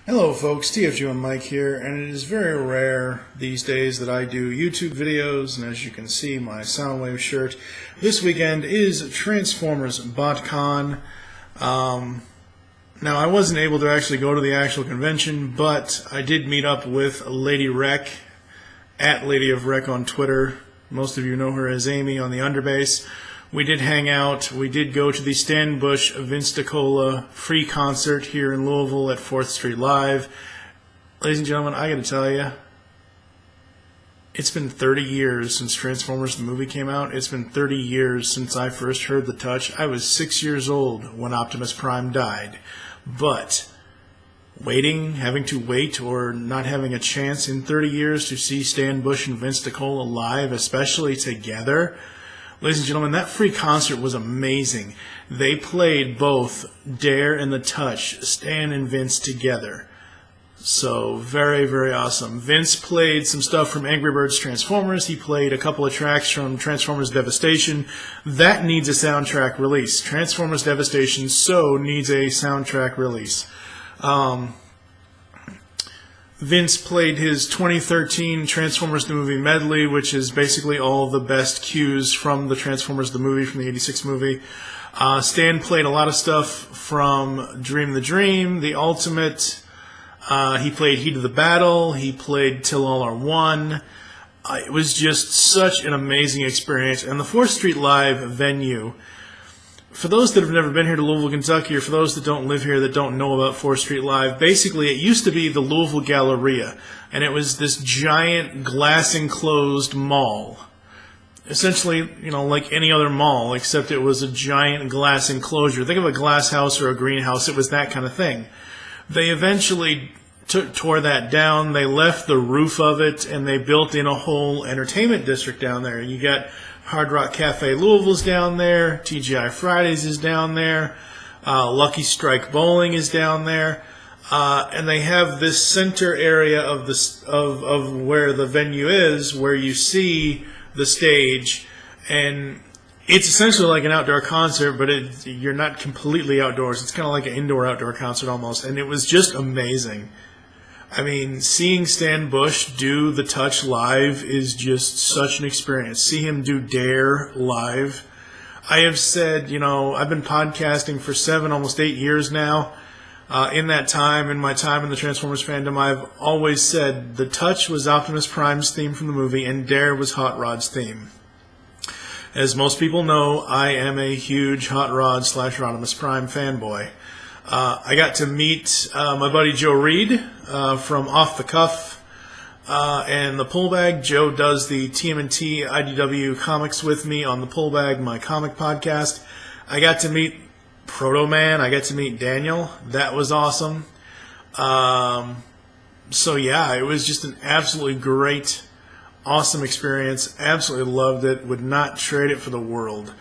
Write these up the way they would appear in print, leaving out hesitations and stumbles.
Hello folks, TFG and Mike here, and it is very rare these days that I do YouTube videos, and as you can see, my Soundwave shirt this weekend is Transformers Botcon. Now, I wasn't able to actually go to the actual convention, but I did meet up with Lady Rec, at Lady of Rec on Twitter. Most of you know her as Amy on the underbass. We did hang out. We did go to the Stan Bush Vince DiCola free concert here in Louisville at 4th Street Live. Ladies and gentlemen, I gotta tell you, it's been 30 years since Transformers the movie came out. It's been 30 years since I first heard The Touch. I was 6 years old when Optimus Prime died. But having to wait or not having a chance in 30 years to see Stan Bush and Vince DiCola live, especially together, ladies and gentlemen, that free concert was amazing. They played both Dare and The Touch, Stan and Vince together. So, very, very awesome. Vince played some stuff from Angry Birds Transformers. He played a couple of tracks from Transformers Devastation. That needs a soundtrack release. Transformers Devastation so needs a soundtrack release. Vince played his 2013 Transformers the Movie medley, which is basically all the best cues from the Transformers the movie, from the 86 movie. Stan played a lot of stuff from Dream the Dream, The Ultimate. He played Heat of the Battle. He played Till All Are One. It was just such an amazing experience. And the 4th Street Live venue, for those that have never been here to Louisville, Kentucky, or for those that don't live here that don't know about 4th Street Live, basically it used to be the Louisville Galleria, and it was this giant glass-enclosed mall. Essentially, like any other mall, except it was a giant glass enclosure. Think of a glass house or a greenhouse. It was that kind of thing. They eventually tore that down. They left the roof of it, and they built in a whole entertainment district down there. You got Hard Rock Cafe Louisville's down there. TGI Fridays is down there. Lucky Strike Bowling is down there. And they have this center area of where the venue is, where you see the stage, and it's essentially like an outdoor concert, but you're not completely outdoors. It's kind of like an indoor-outdoor concert almost, and it was just amazing. I mean, seeing Stan Bush do The Touch live is just such an experience. See him do Dare live. I have said, I've been podcasting for 7, almost 8 years now. In that time, in my time in the Transformers fandom, I've always said The Touch was Optimus Prime's theme from the movie, and Dare was Hot Rod's theme. As most people know, I am a huge Hot Rod / Optimus Prime fanboy. I got to meet my buddy Joe Reed from Off the Cuff and the Pullbag. Joe does the TMNT IDW comics with me on the Pullbag, my comic podcast. I got to meet Proto Man. I got to meet Daniel. That was awesome. So yeah, it was just an absolutely great, awesome experience. Absolutely loved it. Would not trade it for the world.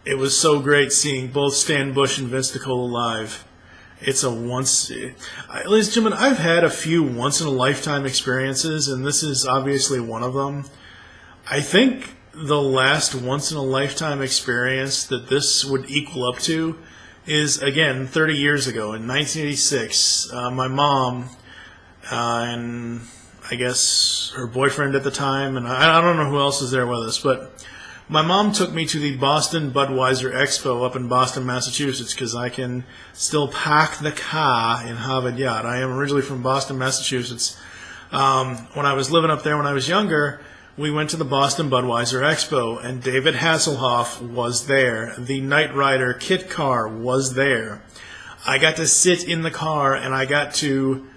It was so great seeing both Stan Bush and Vince DiCola live. It's a ladies and gentlemen, I've had a few once-in-a-lifetime experiences, and this is obviously one of them. I think the last once-in-a-lifetime experience that this would equal up to is, again, 30 years ago, in 1986. My mom and I guess her boyfriend at the time, and I don't know who else was there with us, but my mom took me to the Boston Budweiser Expo up in Boston, Massachusetts, because I can still park the car in Harvard Yard. I am originally from Boston, Massachusetts. When I was living up there when I was younger, we went to the Boston Budweiser Expo, and David Hasselhoff was there. The Knight Rider kit car was there. I got to sit in the car, and I got to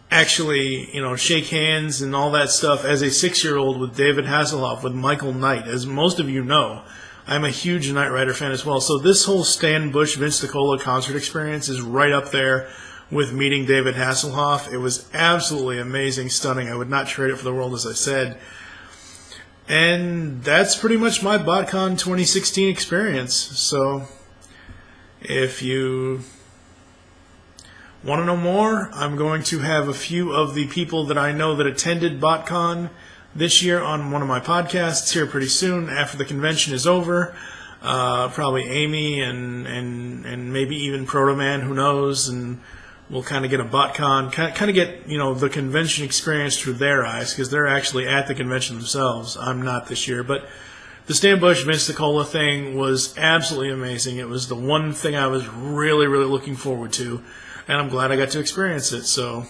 actually, shake hands and all that stuff as a 6-year-old with David Hasselhoff, with Michael Knight. As most of you know, I'm a huge Knight Rider fan as well. So this whole Stan Bush, Vince DiCola concert experience is right up there with meeting David Hasselhoff. It was absolutely amazing, stunning. I would not trade it for the world, as I said. And that's pretty much my Botcon 2016 experience. So if you want to know more, I'm going to have a few of the people that I know that attended Botcon this year on one of my podcasts here pretty soon after the convention is over. probably Amy and maybe even Proto Man, who knows, and we'll kind of get a Botcon, kind of get, the convention experience through their eyes, because they're actually at the convention themselves. I'm not this year, but the Stan Bush Vince DiCola thing was absolutely amazing. It was the one thing I was really, really looking forward to, and I'm glad I got to experience it. So,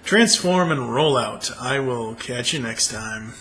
transform and roll out. I will catch you next time.